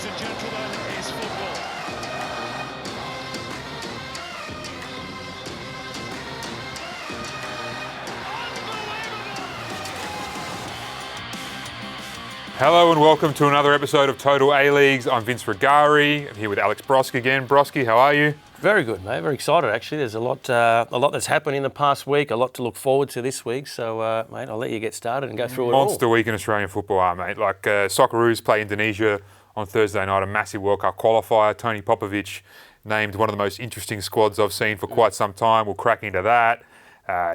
and gentlemen, is football. Hello and welcome to another episode of Total A-Leagues. I'm Vince Rugari. I'm here with Alex Brosque again. Brosque, how are you? Very good, mate. Very excited, actually. There's a lot that's happened in the past week, a lot to look forward to this week. So, mate, I'll let you get started and go through it all. Monster week in Australian football, mate. Like Socceroos play Indonesia on Thursday night, a massive World Cup qualifier. Tony Popovic named one of the most interesting squads I've seen for quite some time. We'll crack into that.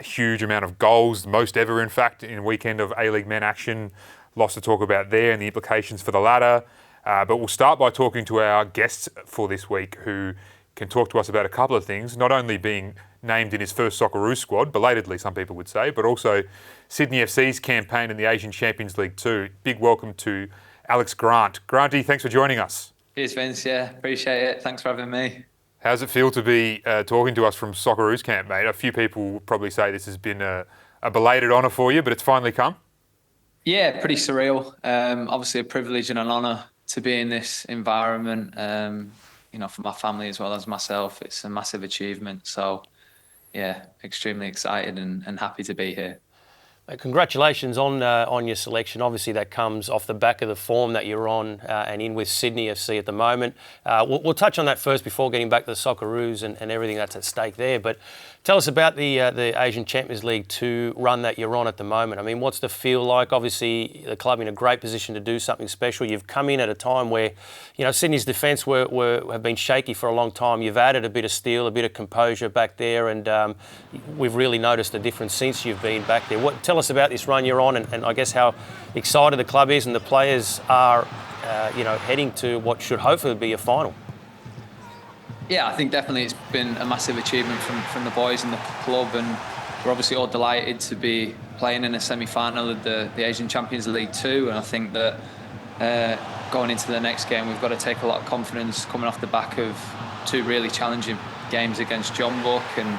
Huge amount of goals, most ever, in fact, in a weekend of A-League men action. Lots to talk about there and the implications for the latter. But we'll start by talking to our guests for this week who can talk to us about a couple of things, not only being named in his first Socceroos squad, belatedly some people would say, but also Sydney FC's campaign in the Asian Champions League too. Big welcome to Alex Grant. Granty, thanks for joining us. Cheers, Vince. Yeah, appreciate it. Thanks for having me. How does it feel to be talking to us from Socceroos camp, mate? A few people will probably say this has been a belated honour for you, but it's finally come. Yeah, pretty surreal. Obviously a privilege and an honour to be in this environment. For my family as well as myself, it's a massive achievement. So, yeah, extremely excited and happy to be here. Congratulations on your selection. Obviously, that comes off the back of the form that you're on and in with Sydney FC at the moment. We'll touch on that first before getting back to the Socceroos and everything that's at stake there. But tell us about the Asian Champions League 2 run that you're on at the moment. I mean, what's the feel like? Obviously, the club in a great position to do something special. You've come in at a time where, Sydney's defence have been shaky for a long time. You've added a bit of steel, a bit of composure back there, and we've really noticed a difference since you've been back there. Tell us about this run you're on and I guess how excited the club is and the players are, heading to what should hopefully be a final. Yeah, I think definitely it's been a massive achievement from the boys in the club, and we're obviously all delighted to be playing in a semi-final of the Asian Champions League 2, and I think that going into the next game we've got to take a lot of confidence coming off the back of 2 really challenging games against Jeonbuk, and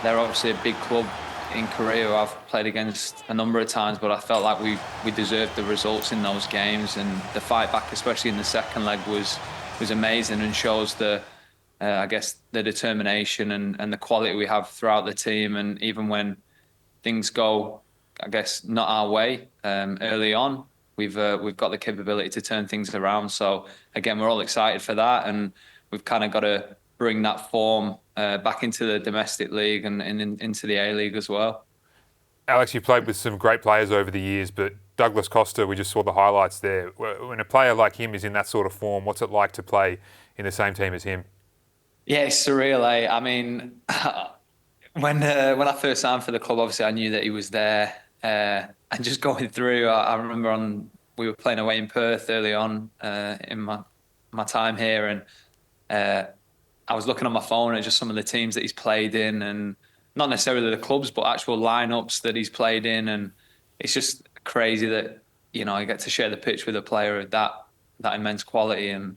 they're obviously a big club in Korea who I've played against a number of times, but I felt like we deserved the results in those games, and the fight back, especially in the second leg, was amazing and shows the determination and the quality we have throughout the team. And even when things go, I guess, not our way early on, we've got the capability to turn things around. So again, we're all excited for that, and we've kind of got to bring that form back into the domestic league and into the A-League as well. Alex, you've played with some great players over the years, but Douglas Costa, we just saw the highlights there. When a player like him is in that sort of form, what's it like to play in the same team as him? Yeah, it's surreal. I mean, when I first signed for the club, obviously I knew that he was there. And just going through, I remember we were playing away in Perth early on in my time here, and I was looking on my phone at just some of the teams that he's played in, and not necessarily the clubs, but actual lineups that he's played in. And it's just crazy that, I get to share the pitch with a player of that immense quality and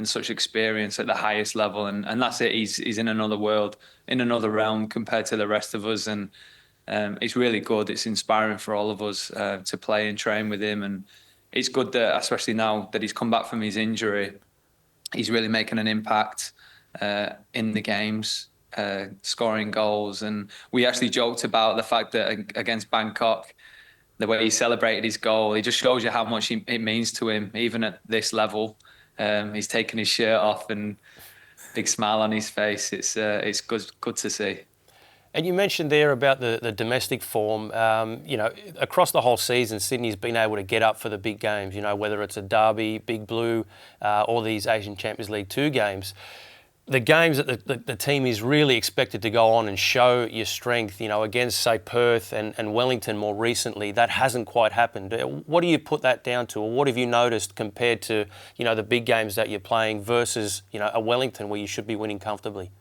such experience at the highest level. And that's it. He's in another world, in another realm compared to the rest of us. And it's really good. It's inspiring for all of us to play and train with him. And it's good that, especially now that he's come back from his injury, he's really making an impact in the games, scoring goals. And we actually joked about the fact that against Bangkok, the way he celebrated his goal, it just shows you how much it means to him, even at this level. He's taken his shirt off and big smile on his face. It's good to see. And you mentioned there about the domestic form. Across the whole season, Sydney's been able to get up for the big games, whether it's a derby, Big Blue, or these Asian Champions League 2 games. The games that the team is really expected to go on and show your strength, against, say, Perth and Wellington more recently, that hasn't quite happened. What do you put that down to, or what have you noticed compared to, the big games that you're playing versus, a Wellington where you should be winning comfortably?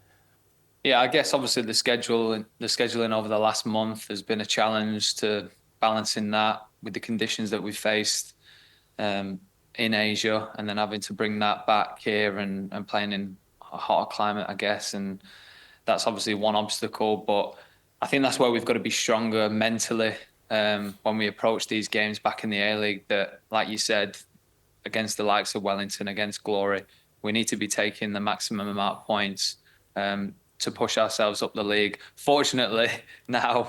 Yeah, I guess obviously the scheduling over the last month has been a challenge to balancing that with the conditions that we faced in Asia, and then having to bring that back here and playing in a hotter climate, I guess, and that's obviously one obstacle. But I think that's where we've got to be stronger mentally when we approach these games back in the A-League. That, like you said, against the likes of Wellington, against Glory. We need to be taking the maximum amount of points to push ourselves up the league. Fortunately, now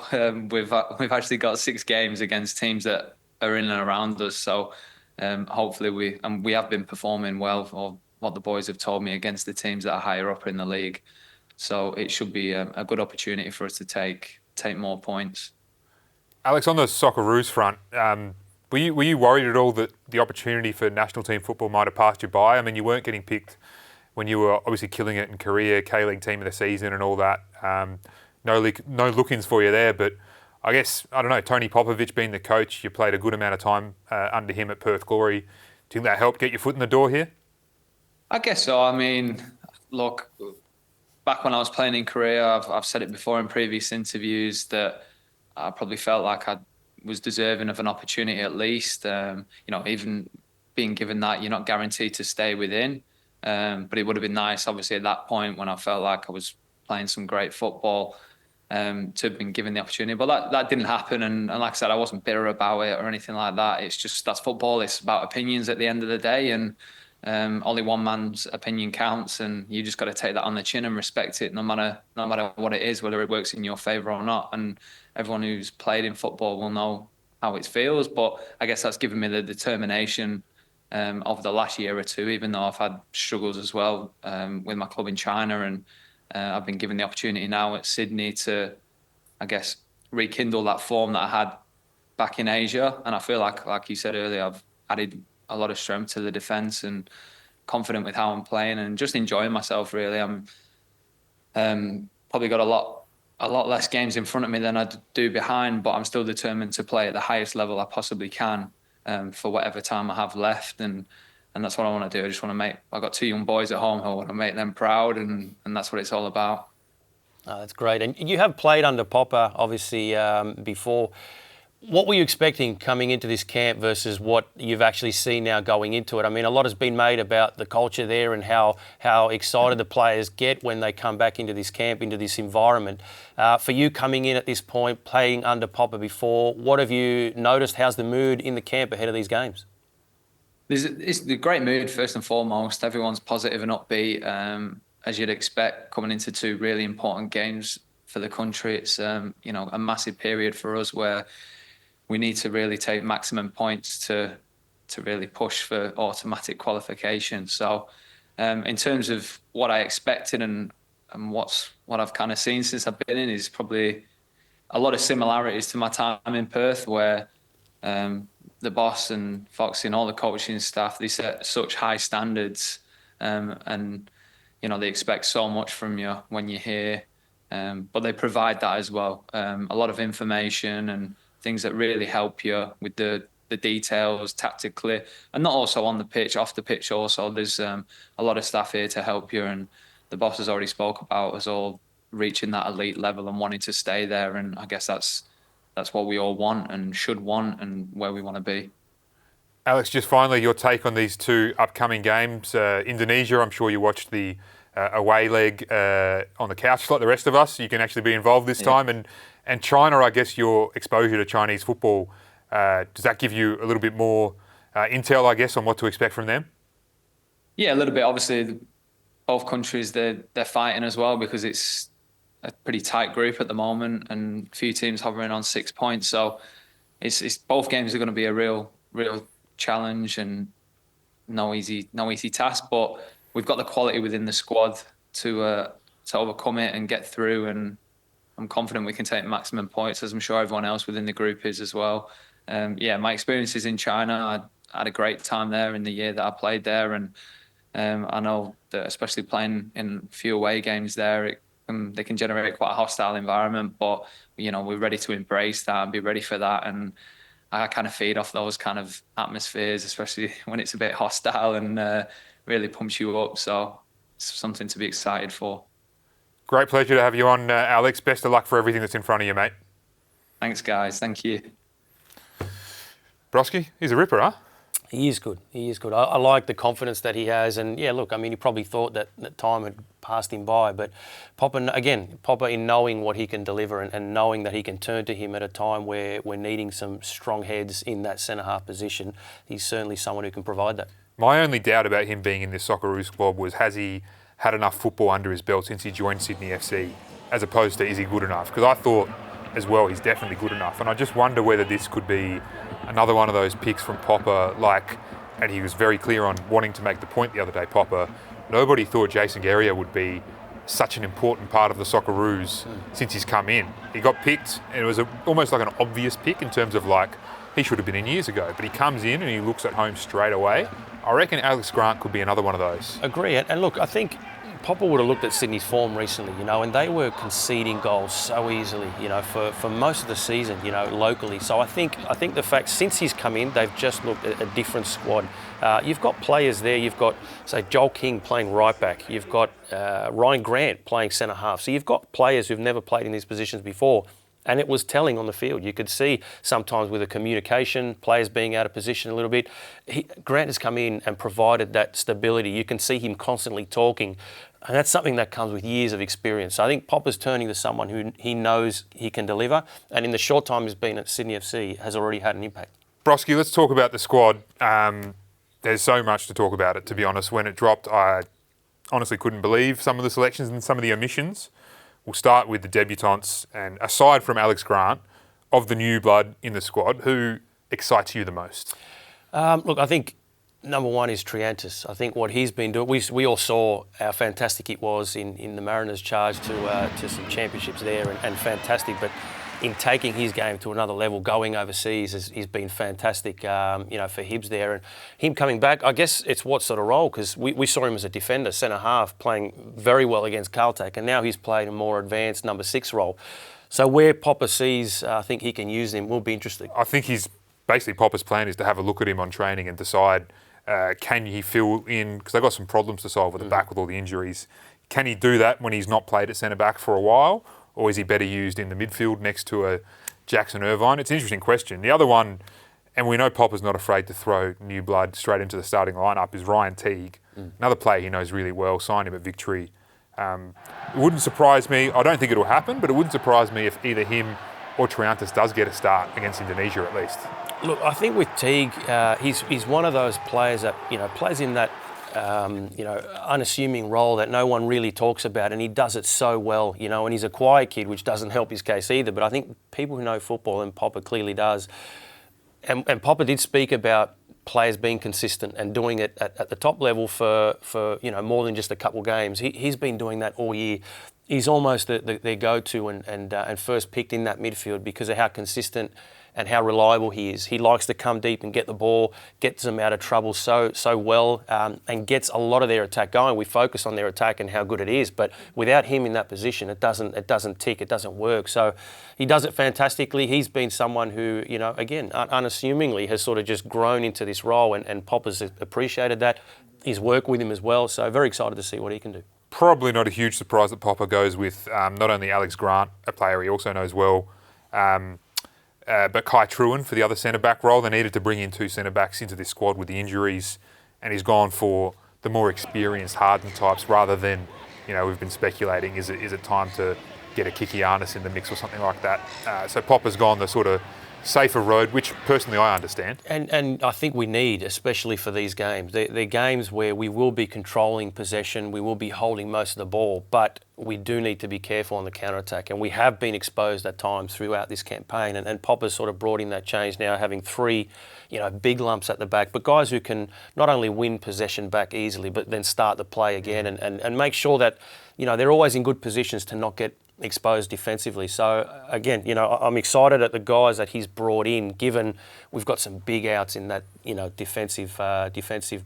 we've actually got 6 games against teams that are in and around us. So hopefully we have been performing well, or what the boys have told me, against the teams that are higher up in the league. So it should be a good opportunity for us to take more points. Alex, on the Socceroos front, were you worried at all that the opportunity for national team football might have passed you by? I mean, you weren't getting picked when you were obviously killing it in Korea, K-League team of the season and all that. No look-ins for you there, but I guess, I don't know, Tony Popovich being the coach, you played a good amount of time under him at Perth Glory. Do you think that helped get your foot in the door here? I guess so. I mean, look, back when I was playing in Korea, I've said it before in previous interviews that I probably felt like I was deserving of an opportunity at least. Even being given that, you're not guaranteed to stay within. But it would have been nice, obviously, at that point when I felt like I was playing some great football, to have been given the opportunity. But that didn't happen. And like I said, I wasn't bitter about it or anything like that. It's just, that's football. It's about opinions at the end of the day. And only one man's opinion counts, and you just got to take that on the chin and respect it, no matter what it is, whether it works in your favour or not. And everyone who's played in football will know how it feels. But I guess that's given me the determination of the last year or two, even though I've had struggles as well with my club in China, and I've been given the opportunity now at Sydney to, I guess, rekindle that form that I had back in Asia. And I feel like you said earlier, I've added a lot of strength to the defence and confident with how I'm playing and just enjoying myself, really. I'm probably got a lot less games in front of me than I do behind, but I'm still determined to play at the highest level I possibly can for whatever time I have left. And that's what I want to do. I just want to I've got 2 young boys at home. I want to make them proud, and that's what it's all about. Oh, that's great. And you have played under Popper, obviously, before. What were you expecting coming into this camp versus what you've actually seen now going into it? I mean, a lot has been made about the culture there and how excited the players get when they come back into this camp, into this environment. For you coming in at this point, playing under Popper before, what have you noticed? How's the mood in the camp ahead of these games? It's a great mood, first and foremost. Everyone's positive and upbeat, as you'd expect, coming into 2 really important games for the country. It's a massive period for us where we need to really take maximum points to really push for automatic qualification. So in terms of what I expected and what I've kind of seen since I've been in, is probably a lot of similarities to my time in Perth, where the boss and Foxy and all the coaching staff, they set such high standards, and they expect so much from you when you're here, but they provide that as well, a lot of information and things that really help you with the details tactically, and not also on the pitch, off the pitch also. There's a lot of staff here to help you, and the boss has already spoke about us all reaching that elite level and wanting to stay there, and I guess that's what we all want and should want, and where we want to be. Alex, just finally, your take on these 2 upcoming games. Indonesia, I'm sure you watched the away leg on the couch like the rest of us. You can actually be involved this time. And China, I guess your exposure to Chinese football, does that give you a little bit more intel, I guess, on what to expect from them? Yeah, a little bit. Obviously, both countries, they're fighting as well, because it's a pretty tight group at the moment and a few teams hovering on 6 points. So it's both games are going to be a real challenge and no easy task. But we've got the quality within the squad to overcome it and get through, and I'm confident we can take maximum points, as I'm sure everyone else within the group is as well. My experiences in China, I had a great time there in the year that I played there, and I know that especially playing in a few away games there, they can generate quite a hostile environment, but we're ready to embrace that and be ready for that. And I kind of feed off those kind of atmospheres, especially when it's a bit hostile, and really pumps you up. So it's something to be excited for. Great pleasure to have you on, Alex. Best of luck for everything that's in front of you, mate. Thanks, guys. Thank you. Brosque, he's a ripper, huh? He is good. I like the confidence that he has. And yeah, look, I mean, he probably thought that time had passed him by. But Popper in knowing what he can deliver and knowing that he can turn to him at a time where we're needing some strong heads in that centre-half position, he's certainly someone who can provide that. My only doubt about him being in this Socceroos squad was, has he had enough football under his belt since he joined Sydney FC, as opposed to, is he good enough? Because I thought as well he's definitely good enough, and I just wonder whether this could be another one of those picks from Popper, and he was very clear on wanting to make the point the other day, Popper. Nobody thought Jason Guerrier would be such an important part of the Socceroos since he's come in. He got picked, and it was almost like an obvious pick in terms of he should have been in years ago, but he comes in and he looks at home straight away. I reckon Alex Grant could be another one of those. Agree. And look, I think Popper would have looked at Sydney's form recently, and they were conceding goals so easily, for most of the season, locally. So I think the fact since he's come in, they've just looked at a different squad. You've got players there. You've got, say, Joel King playing right back. You've got Ryan Grant playing centre half. So you've got players who've never played in these positions before. And it was telling on the field. You could see sometimes with the communication, players being out of position a little bit. Grant has come in and provided that stability. You can see him constantly talking. And that's something that comes with years of experience. So I think Popper's turning to someone who he knows he can deliver. And in the short time he's been at Sydney FC, has already had an impact. Brosque, let's talk about the squad. There's so much to talk about it, to be honest. When it dropped, I honestly couldn't believe some of the selections and some of the omissions. We'll start with the debutants, and aside from Alex Grant, of the new blood in the squad, who excites you the most? Look, I think number one is Triantis. I think what he's been doing, we all saw how fantastic it was in the Mariners' charge to some championships there, and fantastic. But in taking his game to another level, going overseas, he's been fantastic, for Hibs there. And him coming back, I guess it's what sort of role, because we saw him as a defender, centre-half, playing very well against Caltech, and now he's played a more advanced number 6 role. So where Popper sees, I think he can use him, will be interesting. I think basically Popper's plan is to have a look at him on training and decide, can he fill in, because they've got some problems to solve at the back with all the injuries. Can he do that when he's not played at centre-back for a while? Or is he better used in the midfield next to a Jackson Irvine? It's an interesting question. The other one, and we know Popper's not afraid to throw new blood straight into the starting lineup, is Ryan Teague. Another player he knows really well, signed him at Victory. It wouldn't surprise me, I don't think it'll happen, but it wouldn't surprise me if either him or Triantis does get a start against Indonesia at least. Look, I think with Teague, he's one of those players that, plays in that unassuming role that no one really talks about, and he does it so well, and he's a quiet kid, which doesn't help his case either. But I think people who know football, and Popper clearly does, and Popper did speak about players being consistent and doing it at the top level for more than just a couple games. He's been doing that all year. He's almost their go-to and first picked in that midfield because of how consistent and how reliable he is. He likes to come deep and get the ball, gets them out of trouble so well, and gets a lot of their attack going. We focus on their attack and how good it is, but without him in that position, it doesn't tick, it doesn't work. So he does it fantastically. He's been someone who, again, unassumingly has sort of just grown into this role, and Popper's appreciated that. He's worked with him as well, so very excited to see what he can do. Probably not a huge surprise that Popper goes with not only Alex Grant, a player he also knows well, but Kai Truen for the other centre-back role. They needed to bring in 2 centre-backs into this squad with the injuries, and he's gone for the more experienced, hardened types rather than, we've been speculating, is it time to get a Kikianis in the mix or something like that. So Popper's gone the sort of safer road, which personally I understand. And I think we need, especially for these games. They're games where we will be controlling possession, we will be holding most of the ball, but we do need to be careful on the counter-attack, and we have been exposed at times throughout this campaign, and Popper's sort of brought in that change now, having 3 big lumps at the back, but guys who can not only win possession back easily, but then start the play again and make sure that, they're always in good positions to not get exposed defensively. So again, I'm excited at the guys that he's brought in, given we've got some big outs in that, defensive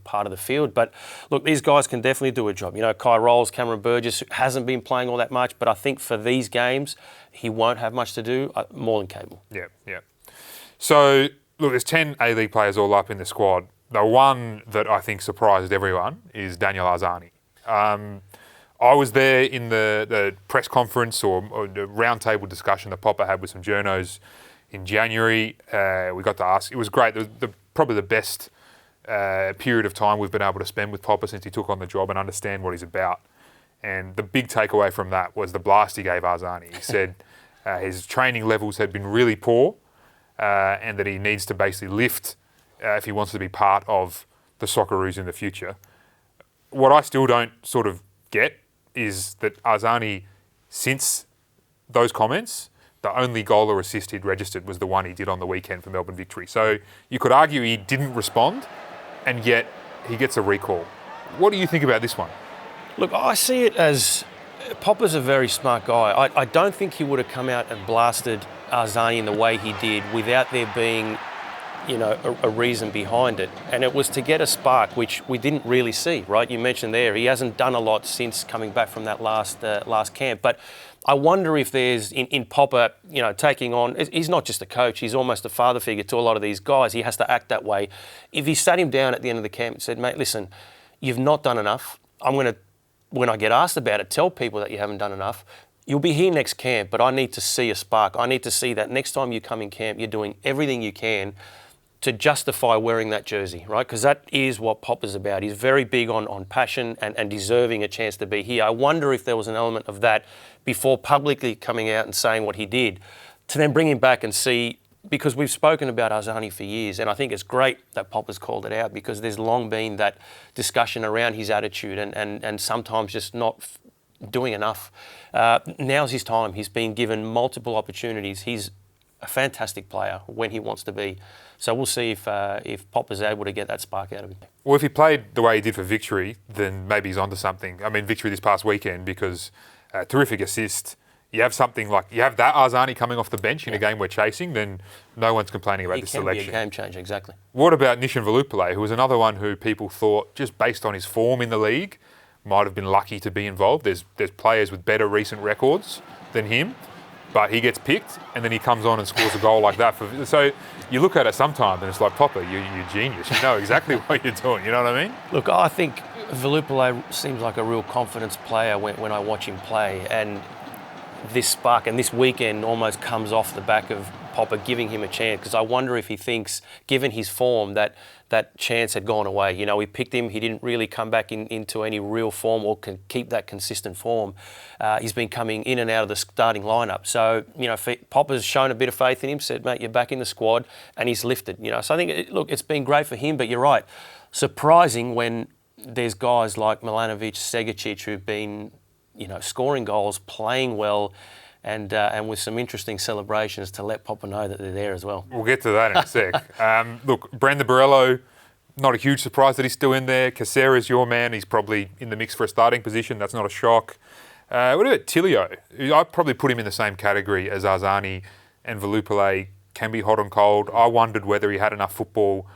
part of the field. But look, these guys can definitely do a job. Kai Rolls, Cameron Burgess hasn't been playing all that much, but I think for these games, he won't have much to do, more than capable. Yeah. So look, there's 10 A-League players all up in the squad. The one that I think surprised everyone is Daniel Arzani. I was there in the press conference or the roundtable discussion that Popper had with some journos in January. We got to ask. It was great. It was probably the best period of time we've been able to spend with Popper since he took on the job and understand what he's about. And the big takeaway from that was the blast he gave Arzani. He said his training levels had been really poor and that he needs to basically lift if he wants to be part of the Socceroos in the future. What I still don't sort of get is that Arzani, since those comments, the only goal or assist he'd registered was the one he did on the weekend for Melbourne Victory. So you could argue he didn't respond, and yet he gets a recall. What do you think about this one? Look, I see it as Popper's a very smart guy. I don't think he would have come out and blasted Arzani in the way he did without there being, a reason behind it. And it was to get a spark, which we didn't really see, right? You mentioned there, he hasn't done a lot since coming back from that last camp. But I wonder if there's, in Popper, taking on, he's not just a coach, he's almost a father figure to a lot of these guys. He has to act that way. If he sat him down at the end of the camp and said, mate, listen, you've not done enough. I'm going to, when I get asked about it, tell people that you haven't done enough. You'll be here next camp, but I need to see a spark. I need to see that next time you come in camp, you're doing everything you can to justify wearing that jersey, right? Because that is what Popper's about. He's very big on passion and deserving a chance to be here. I wonder if there was an element of that before publicly coming out and saying what he did, to then bring him back and see, because we've spoken about Arzani for years, and I think it's great that Popper's called it out, because there's long been that discussion around his attitude and sometimes just not doing enough. Now's his time. He's been given multiple opportunities. He's a fantastic player when he wants to be. So we'll see if Popper's able to get that spark out of him. Well, if he played the way he did for Victory, then maybe he's onto something. I mean, Victory this past weekend, because terrific assist. You have something like, you have that Arzani coming off the bench in a game we're chasing, then no one's complaining about this selection. He can be a game changer, exactly. What about Nishan Velupillay, who was another one who people thought, just based on his form in the league, might have been lucky to be involved. There's players with better recent records than him, but he gets picked and then he comes on and scores a goal like that. So you look at it sometimes and it's like, Popper, you're genius. You know exactly what you're doing, you know what I mean? Look, I think Velupillay seems like a real confidence player when I watch him play, and this spark and this weekend almost comes off the back of Popper giving him a chance, because I wonder if he thinks, given his form, that chance had gone away. We picked him, he didn't really come back into any real form or can keep that consistent form. He's been coming in and out of the starting lineup. So, Popper's shown a bit of faith in him, said, mate, you're back in the squad, and he's lifted. So I think, it's been great for him, but you're right. Surprising when there's guys like Milanovic, Segacic who've been, scoring goals, playing well, and with some interesting celebrations to let Popper know that they're there as well. We'll get to that in a sec. Look, Brandon Borrello, not a huge surprise that he's still in there. Casera's your man. He's probably in the mix for a starting position. That's not a shock. What about Tilio? I'd probably put him in the same category as Arzani and Velupillay. Can be hot and cold. I wondered whether he had enough football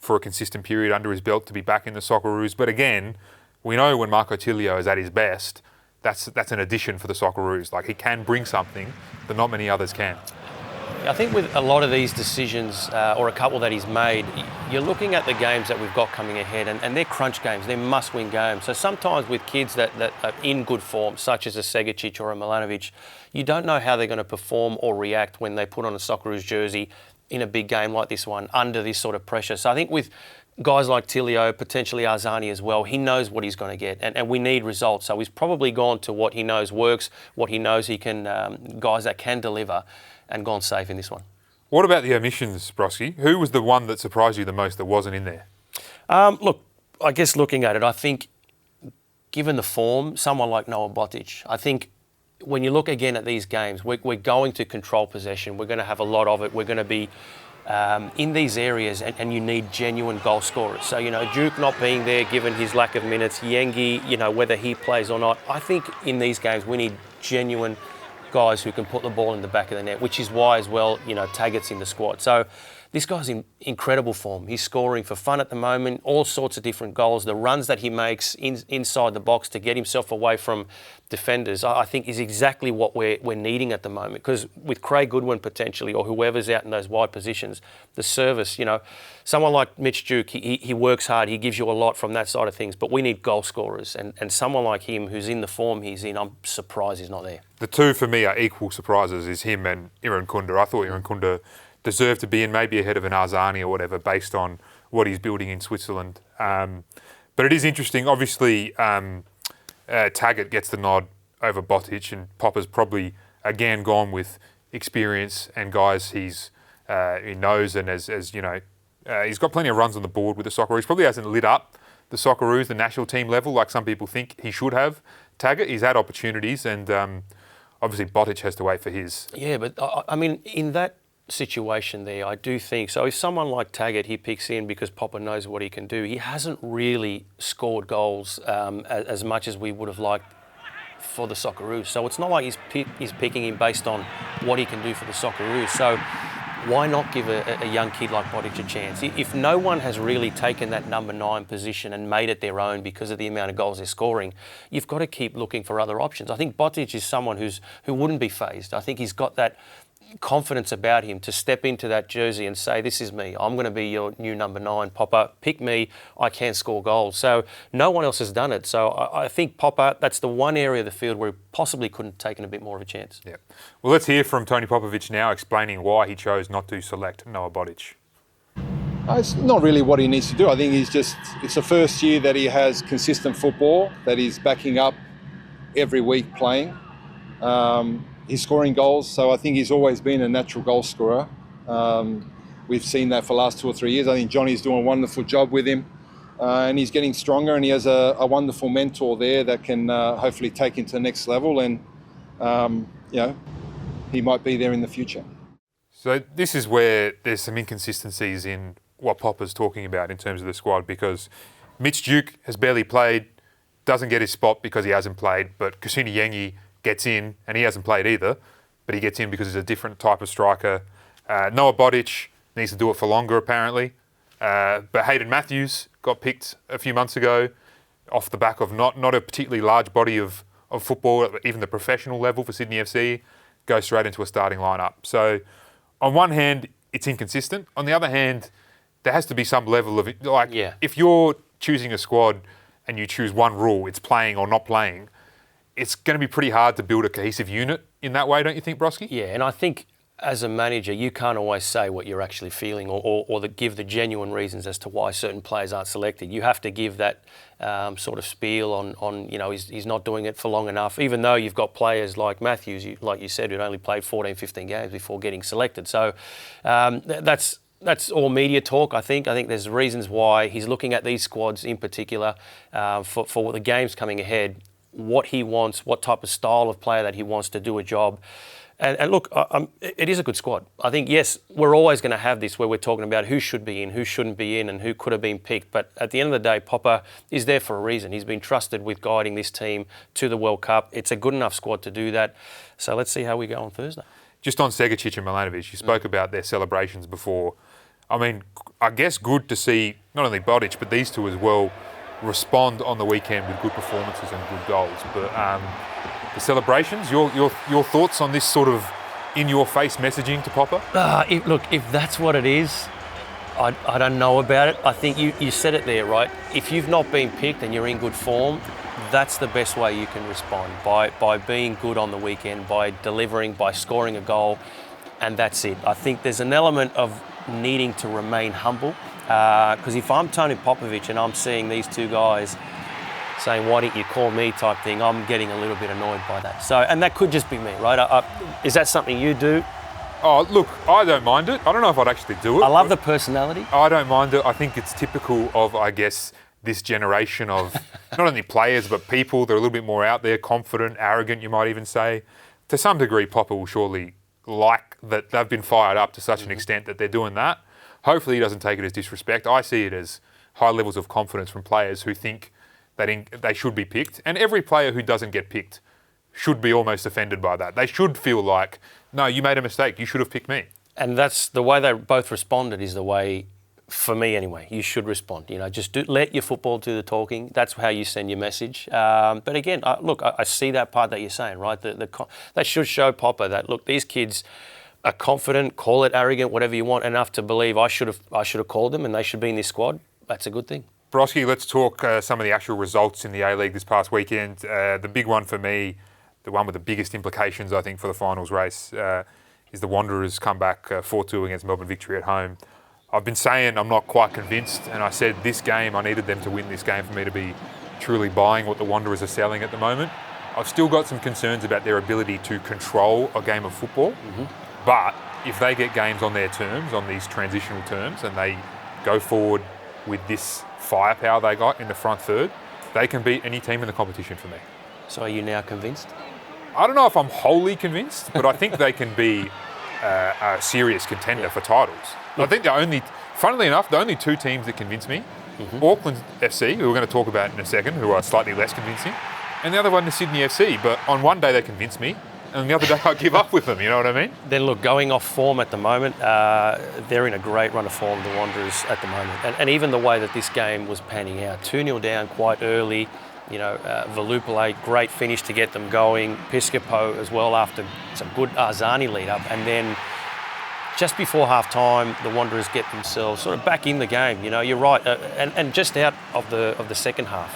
for a consistent period under his belt to be back in the Socceroos. But again, we know when Marco Tilio is at his best, that's an addition for the Socceroos. Like, he can bring something that not many others can. I think with a lot of these decisions, or a couple that he's made, you're looking at the games that we've got coming ahead, and they're crunch games, they're must-win games. So sometimes with kids that are in good form, such as a Segacic or a Milanovic, you don't know how they're going to perform or react when they put on a Socceroos jersey in a big game like this one, under this sort of pressure. So I think with guys like Tilio, potentially Arzani as well, he knows what he's going to get, and we need results. So he's probably gone to what he knows works, what he knows he can, guys that can deliver, and gone safe in this one. What about the omissions, Brosque? Who was the one that surprised you the most that wasn't in there? Look, I guess looking at it, I think given the form, someone like Noah Botic, I think when you look again at these games, we're going to control possession. We're going to have a lot of it. We're going to be in these areas, and you need genuine goal scorers. So, Duke not being there, given his lack of minutes, Yengi, whether he plays or not, I think in these games we need genuine guys who can put the ball in the back of the net, which is why as well, Taggart's in the squad. So this guy's in incredible form. He's scoring for fun at the moment, all sorts of different goals. The runs that he makes inside the box to get himself away from defenders, I think is exactly what we're needing at the moment. Because with Craig Goodwin potentially, or whoever's out in those wide positions, the service, someone like Mitch Duke, he works hard, he gives you a lot from that side of things, but we need goal scorers. And someone like him who's in the form he's in, I'm surprised he's not there. The two for me are equal surprises, is him and Irankunda. I thought Irankunda deserved to be in, maybe ahead of an Arzani or whatever, based on what he's building in Switzerland. But it is interesting. Obviously, Taggart gets the nod over Botic, and Popper's probably again gone with experience and guys he knows and as He's got plenty of runs on the board with the Socceroos. Probably hasn't lit up the Socceroos, the national team level, like some people think he should have. Taggart, he's had opportunities, and obviously Botic has to wait for his. Yeah, but I mean, in that situation there, I do think, so if someone like Taggart, he picks in because Popper knows what he can do, he hasn't really scored goals as much as we would have liked for the Socceroos. So it's not like he's picking him based on what he can do for the Socceroos. So why not give a young kid like Botic a chance? If no one has really taken that number 9 position and made it their own because of the amount of goals they're scoring, you've got to keep looking for other options. I think Botic is someone who wouldn't be fazed. I think he's got that confidence about him to step into that jersey and say, this is me, I'm going to be your new number 9, Popper, pick me, I can score goals. So no one else has done it. So I think Popper, that's the one area of the field where he possibly couldn't have taken a bit more of a chance. Yeah. Well, let's hear from Tony Popovic now explaining why he chose not to select Noah Botic. It's not really what he needs to do. I think it's the first year that he has consistent football, that he's backing up every week playing. He's scoring goals, so I think he's always been a natural goal scorer. We've seen that for the last 2 or 3 years. I think Johnny's doing a wonderful job with him, and he's getting stronger, and he has a wonderful mentor there that can hopefully take him to the next level, and he might be there in the future. So this is where there's some inconsistencies in what Popper's talking about in terms of the squad, because Mitch Duke has barely played, doesn't get his spot because he hasn't played, but Kusini Yengi gets in, and he hasn't played either, but he gets in because he's a different type of striker. Noah Botic needs to do it for longer, apparently. But Hayden Matthews got picked a few months ago off the back of not a particularly large body of football, even the professional level for Sydney FC, goes straight into a starting lineup. So on one hand, it's inconsistent. On the other hand, there has to be some level of, if you're choosing a squad and you choose one rule, it's playing or not playing, it's going to be pretty hard to build a cohesive unit in that way, don't you think, Brosque? Yeah, and I think as a manager, you can't always say what you're actually feeling or give the genuine reasons as to why certain players aren't selected. You have to give that sort of spiel on he's not doing it for long enough, even though you've got players like Matthews, like you said, who'd only played 14, 15 games before getting selected. So that's all media talk, I think. I think there's reasons why he's looking at these squads in particular for the games coming ahead, what he wants, what type of style of player that he wants to do a job. And look, it is a good squad. I think, yes, we're always going to have this where we're talking about who should be in, who shouldn't be in, and who could have been picked. But at the end of the day, Popper is there for a reason. He's been trusted with guiding this team to the World Cup. It's a good enough squad to do that. So let's see how we go on Thursday. Just on Segacic and Milanovic, you spoke about their celebrations before. I mean, I guess good to see not only Botic, but these two as well respond on the weekend with good performances and good goals. But the celebrations, your thoughts on this sort of in-your-face messaging to Popper? If that's what it is, I don't know about it. I think you said it there, right? If you've not been picked and you're in good form, that's the best way you can respond, by being good on the weekend, by delivering, by scoring a goal, and that's it. I think there's an element of needing to remain humble, because if I'm Tony Popovic and I'm seeing these two guys saying, why didn't you call me type thing, I'm getting a little bit annoyed by that. So, and that could just be me, right? Is that something you do? Oh, look, I don't mind it. I don't know if I'd actually do it. I love the personality. I don't mind it. I think it's typical of, I guess, this generation of not only players, but people. They're a little bit more out there, confident, arrogant, you might even say. To some degree, Popper will surely like that they've been fired up to such an extent that they're doing that. Hopefully he doesn't take it as disrespect. I see it as high levels of confidence from players who think that they should be picked. And every player who doesn't get picked should be almost offended by that. They should feel like, no, you made a mistake. You should have picked me. And that's the way they both responded is the way, for me anyway, you should respond. Just let your football do the talking. That's how you send your message. But again, I see that part that you're saying, right? That should show Popper that, look, these kids are confident, call it arrogant, whatever you want, enough to believe I should have called them and they should be in this squad. That's a good thing. Brosque, let's talk some of the actual results in the A-League this past weekend. The big one for me, the one with the biggest implications, I think, for the finals race, is the Wanderers come back 4-2 against Melbourne Victory at home. I've been saying I'm not quite convinced, and I said this game, I needed them to win this game for me to be truly buying what the Wanderers are selling at the moment. I've still got some concerns about their ability to control a game of football, but if they get games on their terms, on these transitional terms, and they go forward with this firepower they got in the front third, they can beat any team in the competition for me. So are you now convinced? I don't know if I'm wholly convinced, but I think they can be a serious contender for titles. I think funnily enough, the only two teams that convince me, Auckland FC, who we're going to talk about in a second, who are slightly less convincing, and the other one is Sydney FC. But on one day they convince me, and the other day I give up with them, you know what I mean? Then look, going off form at the moment, they're in a great run of form, the Wanderers, at the moment. And even the way that this game was panning out, 2-0 down quite early, Velupillay, great finish to get them going, Piscopo as well after some good Arzani lead up, and then just before half-time, the Wanderers get themselves sort of back in the game. You're right, and just out of the second half,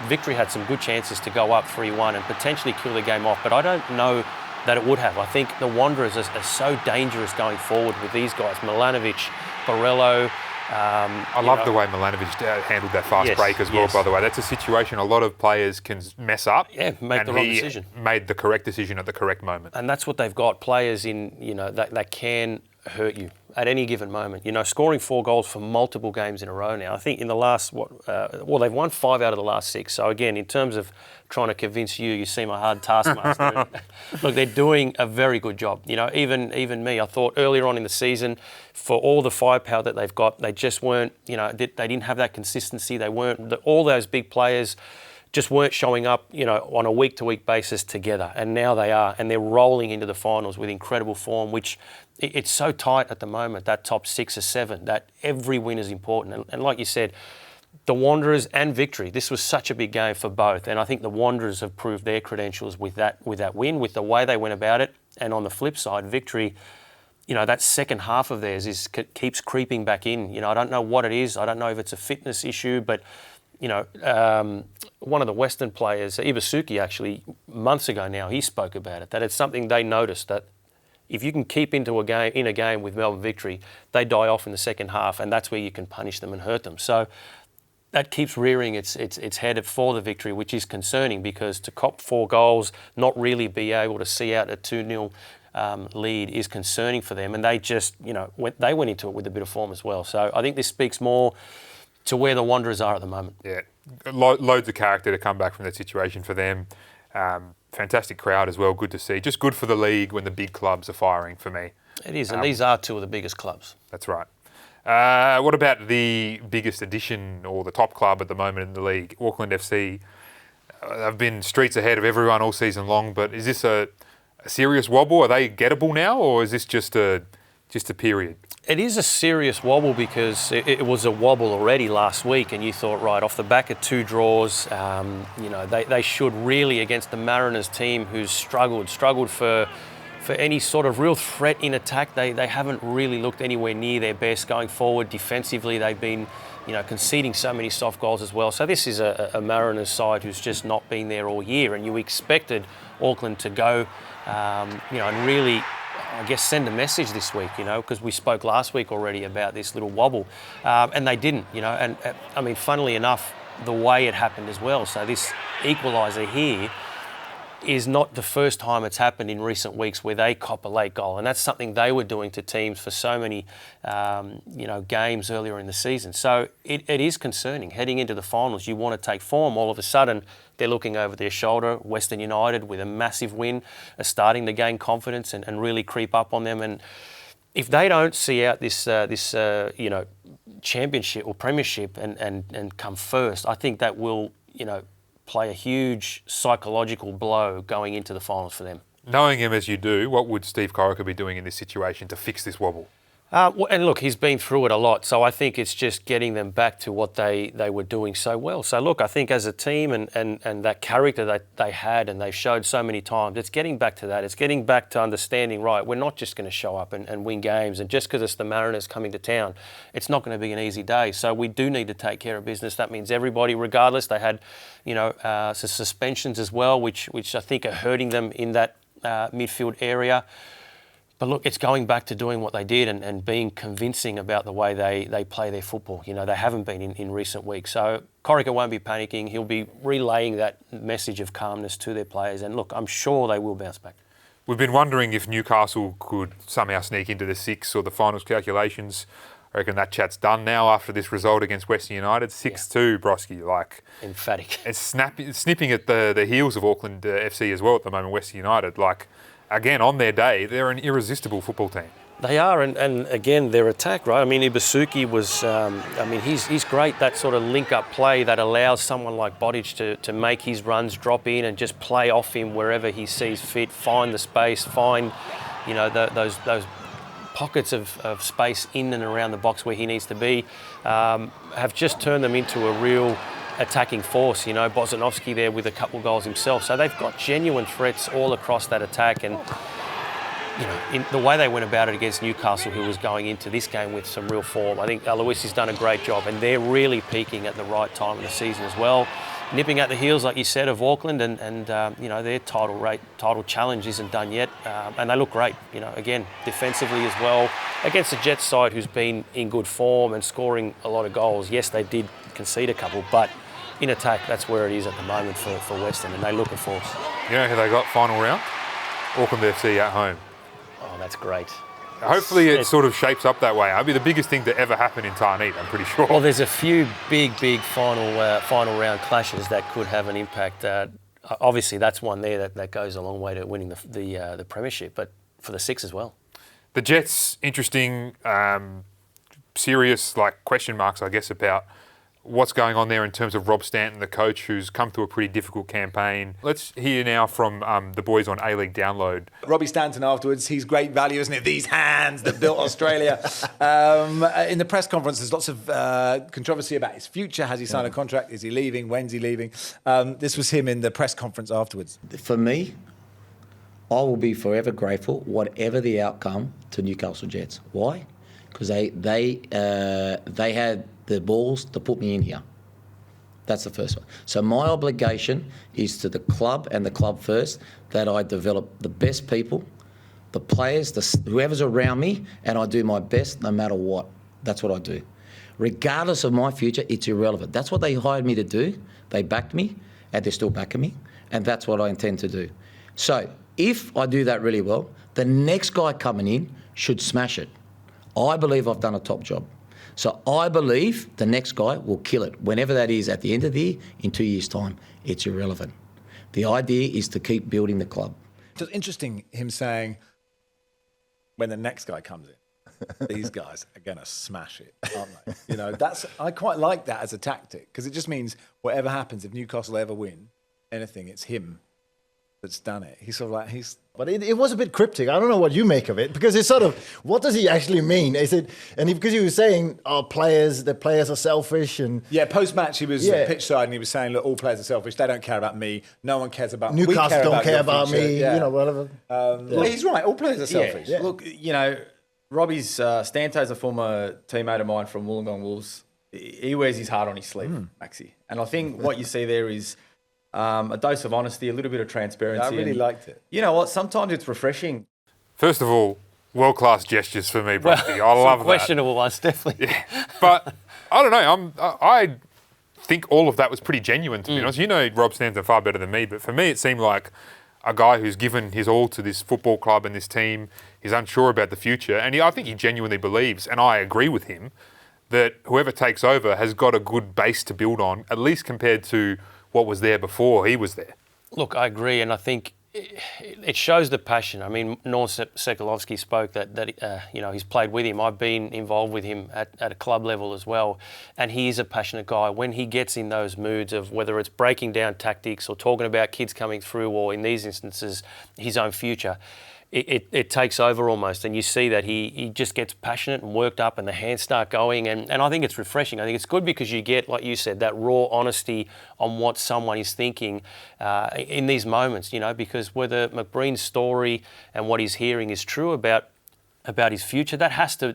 Victory had some good chances to go up 3-1 and potentially kill the game off, but I don't know that it would have. I think the Wanderers are so dangerous going forward with these guys, Milanovic, Borrello. I love the way Milanovic handled that fast break as well, by the way. That's a situation a lot of players can mess up. Yeah, make the wrong decision. Made the correct decision at the correct moment. And that's what they've got, players in, that can hurt you at any given moment. Scoring 4 goals for multiple games in a row now. I think in the last, they've won 5 out of the last 6. So again, in terms of trying to convince you seem a hard taskmaster. Look, they're doing a very good job. Even me, I thought earlier on in the season, for all the firepower that they've got, they just weren't, they didn't have that consistency. They weren't, all those big players just weren't showing up, on a week-to-week basis together. And now they are, and they're rolling into the finals with incredible form, which it's so tight at the moment, that top 6 or 7, that every win is important. And like you said, the Wanderers and Victory, this was such a big game for both. And I think the Wanderers have proved their credentials with that win, with the way they went about it. And on the flip side, Victory, that second half of theirs keeps creeping back in. I don't know what it is. I don't know if it's a fitness issue, but one of the Western players, Ibasuki, actually, months ago now, he spoke about it, that it's something they noticed, that if you can keep in a game with Melbourne Victory, they die off in the second half, and that's where you can punish them and hurt them. So that keeps rearing its head for the Victory, which is concerning, because to cop 4 goals, not really be able to see out a 2-0 lead is concerning for them. And they just, they went into it with a bit of form as well. So I think this speaks more to where the Wanderers are at the moment. Yeah, loads of character to come back from that situation for them. Fantastic crowd as well, good to see. Just good for the league when the big clubs are firing for me. It is, and these are 2 of the biggest clubs. That's right. What about the biggest addition or the top club at the moment in the league, Auckland FC? They've been streets ahead of everyone all season long, but is this a serious wobble? Are they gettable now, or is this just a period? It is a serious wobble, because it was a wobble already last week, and you thought, right, off the back of 2 draws, they should really, against the Mariners team who's struggled for any sort of real threat in attack. They haven't really looked anywhere near their best going forward. Defensively, they've been, conceding so many soft goals as well. So this is a Mariners side who's just not been there all year, and you expected Auckland to go, and really, I guess, send a message this week, because we spoke last week already about this little wobble, and they didn't, and I mean, funnily enough, the way it happened as well. So this equaliser here is not the first time it's happened in recent weeks where they cop a late goal, and that's something they were doing to teams for so many, games earlier in the season. So it is concerning. Heading into the finals, you want to take form. All of a sudden, they're looking over their shoulder. Western United, with a massive win, are starting to gain confidence and really creep up on them. And if they don't see out this championship or premiership and come first, I think that will, play a huge psychological blow going into the finals for them. Knowing him as you do, what would Steve Corica be doing in this situation to fix this wobble? And look, he's been through it a lot, so I think it's just getting them back to what they were doing so well. So look, I think as a team and that character that they had and they've showed so many times, it's getting back to that. It's getting back to understanding, right, we're not just going to show up and win games, and just because it's the Mariners coming to town, it's not going to be an easy day. So we do need to take care of business. That means everybody, regardless. They had, suspensions as well, which I think are hurting them in that midfield area. But look, it's going back to doing what they did and being convincing about the way they play their football. They haven't been in recent weeks. So Corica won't be panicking. He'll be relaying that message of calmness to their players. And look, I'm sure they will bounce back. We've been wondering if Newcastle could somehow sneak into the 6 or the finals calculations I reckon that chat's done now after this result against Western United. 6-2, Brosque. Like, emphatic. it's snipping at the heels of Auckland FC as well at the moment, Western United. Like, again, on their day, they're an irresistible football team. They are, and again, their attack, right? I mean, Ibasuki was, he's great, that sort of link-up play that allows someone like Bodic to make his runs, drop in and just play off him wherever he sees fit, find the space, find, those pockets of space in and around the box where he needs to be, have just turned them into a real attacking force. Bozanovsky there with a couple of goals himself. So they've got genuine threats all across that attack, and in the way they went about it against Newcastle, who was going into this game with some real form, I think Alois has done a great job, and they're really peaking at the right time of the season as well. Nipping at the heels, like you said, of Auckland, and their title challenge isn't done yet, and they look great. Again, defensively as well, against the Jets side, who's been in good form and scoring a lot of goals. Yes, they did concede a couple, but in attack, that's where it is at the moment for Western, and they look a force. You know who they got final round? Auckland FC at home. Oh, that's great. Hopefully it sort of shapes up that way. It'll be the biggest thing to ever happen in Tarneit, I'm pretty sure. Well, there's a few big final round clashes that could have an impact. Obviously, that's one there that goes a long way to winning the premiership, but for the Six as well. The Jets, interesting, serious question marks, I guess, about what's going on there in terms of Rob Stanton, the coach, who's come through a pretty difficult campaign. Let's hear now from the boys on A-League Download. Robbie Stanton afterwards, he's great value, isn't it? These hands that built Australia. In the press conference, there's lots of controversy about his future. Has he signed a contract? Is he leaving? When's he leaving? This was him in the press conference afterwards. For me, I will be forever grateful, whatever the outcome, to Newcastle Jets. Why? Because they had the balls to put me in here. That's the first one. So my obligation is to the club and the club first, that I develop the best people, the players, whoever's around me, and I do my best no matter what. That's what I do. Regardless of my future, it's irrelevant. That's what they hired me to do. They backed me, and they're still backing me, and that's what I intend to do. So if I do that really well, the next guy coming in should smash it. I believe I've done a top job. So I believe the next guy will kill it. Whenever that is, at the end of the year, in 2 years' time, it's irrelevant. The idea is to keep building the club. It's interesting him saying, when the next guy comes in, these guys are going to smash it, aren't they? I quite like that as a tactic, because it just means whatever happens, if Newcastle ever win anything, it's him that's done it. He's sort of like, But it was a bit cryptic. I don't know what you make of it, because it's sort of, what does he actually mean? Is it, because he was saying, the players are selfish, and yeah, post-match he was pitch side and he was saying, look, all players are selfish. They don't care about me. No one cares about me. Newcastle don't care about me. Yeah. Whatever. Well, he's right. All players are selfish. Yeah. Look, Robbie's Stanto's a former teammate of mine from Wollongong Wolves. He wears his heart on his sleeve, Maxi. And I think what you see there is a dose of honesty, a little bit of transparency. I really liked it. You know what? Sometimes it's refreshing. First of all, world-class gestures for me, Brosque. I love that. Questionable ones, definitely. Yeah. But I don't know. I think all of that was pretty genuine, to be honest. You know Rob Stanton far better than me, but for me it seemed like a guy who's given his all to this football club and this team. He's unsure about the future, and I think he genuinely believes, and I agree with him, that whoever takes over has got a good base to build on, at least compared to what was there before he was there. Look, I agree, and I think it shows the passion. I mean, Norm Sekalovsky spoke that he's played with him. I've been involved with him at a club level as well, and he is a passionate guy. When he gets in those moods of whether it's breaking down tactics or talking about kids coming through, or in these instances, his own future, it takes over almost, and you see that he just gets passionate and worked up, and the hands start going, and I think it's refreshing. I think it's good because you get, like you said, that raw honesty on what someone is thinking in these moments, because whether McBreen's story and what he's hearing is true about his future, that has to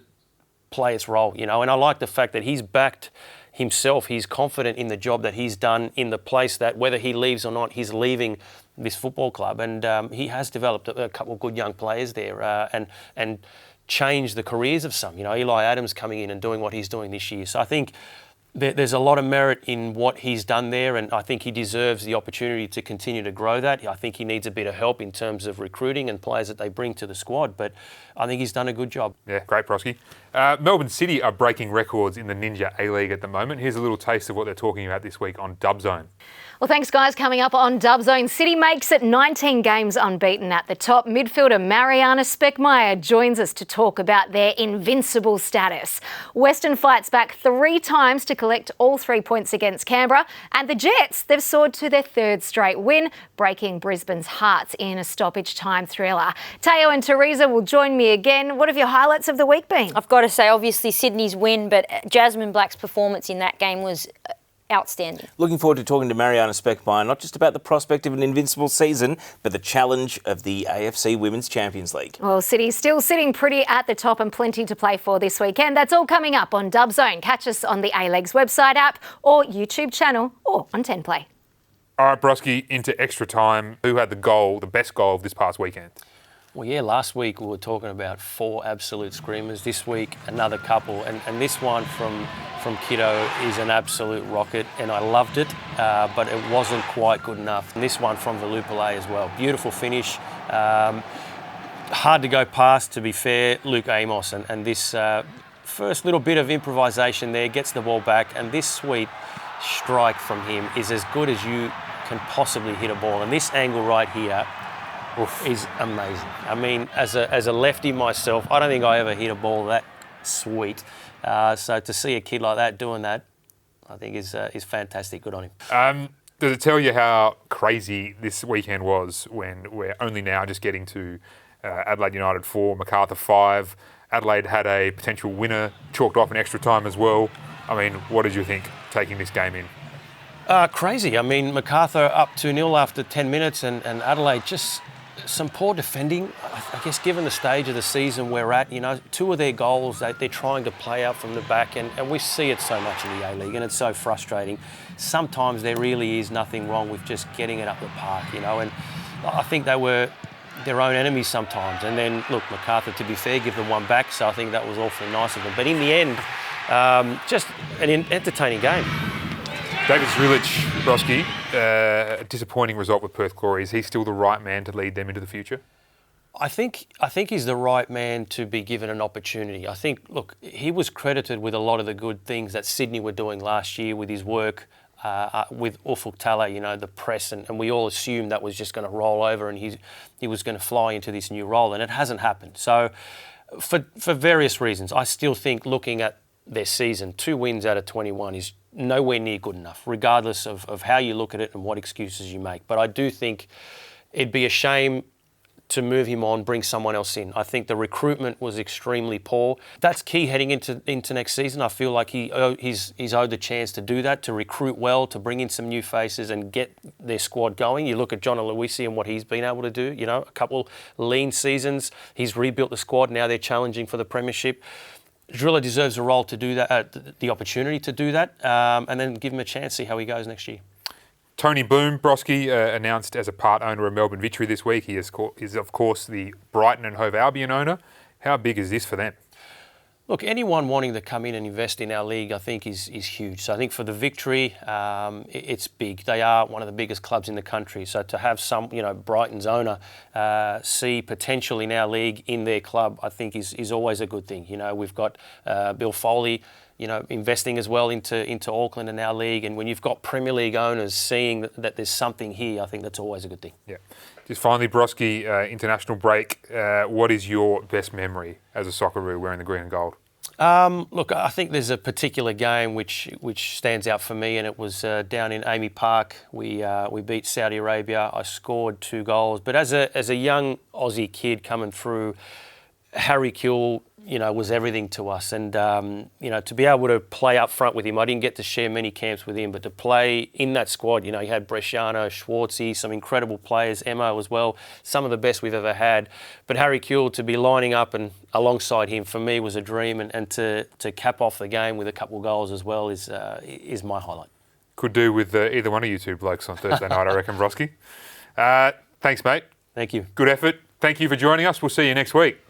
play its role, and I like the fact that he's backed himself. He's confident in the job that he's done in the place that whether he leaves or not, he's leaving this football club, and he has developed a couple of good young players there and changed the careers of some. Eli Adams coming in and doing what he's doing this year. So I think There's a lot of merit in what he's done there, and I think he deserves the opportunity to continue to grow that. I think he needs a bit of help in terms of recruiting and players that they bring to the squad, but I think he's done a good job. Yeah, great, Brosque. Melbourne City are breaking records in the NJA A-League at the moment. Here's a little taste of what they're talking about this week on Dub Zone. Well, thanks, guys. Coming up on Dub Zone, City makes it 19 games unbeaten at the top. Midfielder Mariana Speckmeyer joins us to talk about their invincible status. Western fights back 3 times to collect all 3 points against Canberra. And the Jets, they've soared to their 3rd straight win, breaking Brisbane's hearts in a stoppage time thriller. Teo and Teresa will join me again. What have your highlights of the week been? I've got to say, obviously, Sydney's win, but Jasmine Black's performance in that game was outstanding. Looking forward to talking to Mariana Speckmeyer, not just about the prospect of an invincible season, but the challenge of the AFC Women's Champions League. Well, City's still sitting pretty at the top and plenty to play for this weekend. That's all coming up on Dub Zone. Catch us on the A-Leagues website app or YouTube channel or on 10 Play. All right, Brosque, into extra time. Who had the best goal of this past weekend? Well, yeah, last week we were talking about 4 absolute screamers. This week, another couple. And this one from Kiddo is an absolute rocket, and I loved it, but it wasn't quite good enough. And this one from Velupillay as well. Beautiful finish. Hard to go past, to be fair, Luke Amos. And this first little bit of improvisation there, gets the ball back, and this sweet strike from him is as good as you can possibly hit a ball. And this angle right here is amazing. I mean, as a lefty myself, I don't think I ever hit a ball that sweet. So to see a kid like that doing that, I think is fantastic. Good on him. Does it tell you how crazy this weekend was when we're only now just getting to Adelaide United 4, Macarthur 5? Adelaide had a potential winner chalked off in extra time as well. I mean, what did you think taking this game in? Crazy. I mean, Macarthur up 2-0 after 10 minutes and Adelaide just some poor defending. I guess given the stage of the season we're at, 2 of their goals they're trying to play out from the back, and we see it so much in the A-League, and it's so frustrating. Sometimes there really is nothing wrong with just getting it up the park, and I think they were their own enemies sometimes. And then, look, Macarthur, to be fair, give them one back, so I think that was awfully nice of them. But in the end, just an entertaining game. David Zrulich, Brosque, a disappointing result with Perth Glory. Is he still the right man to lead them into the future? I think he's the right man to be given an opportunity. I think, look, he was credited with a lot of the good things that Sydney were doing last year with his work with Ufuk-Talay, the press, and we all assumed that was just going to roll over and he was going to fly into this new role, and it hasn't happened. So for various reasons, I still think looking at their season, 2 wins out of 21 is nowhere near good enough, regardless of how you look at it and what excuses you make. But I do think it'd be a shame to move him on, bring someone else in. I think the recruitment was extremely poor. That's key heading into next season. I feel like he's owed the chance to do that, to recruit well, to bring in some new faces and get their squad going. You look at John Aloisi and what he's been able to do, a couple lean seasons. He's rebuilt the squad. Now they're challenging for the premiership. Driller deserves a role to do that, the opportunity to do that, and then give him a chance, see how he goes next year. Tony Boom, Brosque, announced as a part owner of Melbourne Victory this week. He is, of course, the Brighton and Hove Albion owner. How big is this for them? Look, anyone wanting to come in and invest in our league, I think, is huge. So I think for the Victory, it's big. They are one of the biggest clubs in the country. So to have some, Brighton's owner see potential in our league, in their club, I think is always a good thing. We've got Bill Foley, investing as well into Auckland and our league. And when you've got Premier League owners seeing that there's something here, I think that's always a good thing. Yeah. Just finally, Brosque, international break. What is your best memory as a Socceroo wearing the green and gold? Look, I think there's a particular game which stands out for me, and it was down in Amy Park. We beat Saudi Arabia. I scored 2 goals. But as a young Aussie kid coming through, Harry Kewell, was everything to us. And, to be able to play up front with him, I didn't get to share many camps with him, but to play in that squad, you had Bresciano, Schwartzy, some incredible players, Emo as well, some of the best we've ever had. But Harry Kewell, to be lining up and alongside him, for me, was a dream. And to cap off the game with a couple of goals as well is my highlight. Could do with either one of you 2 blokes on Thursday night, I reckon, Brosque. Thanks, mate. Thank you. Good effort. Thank you for joining us. We'll see you next week.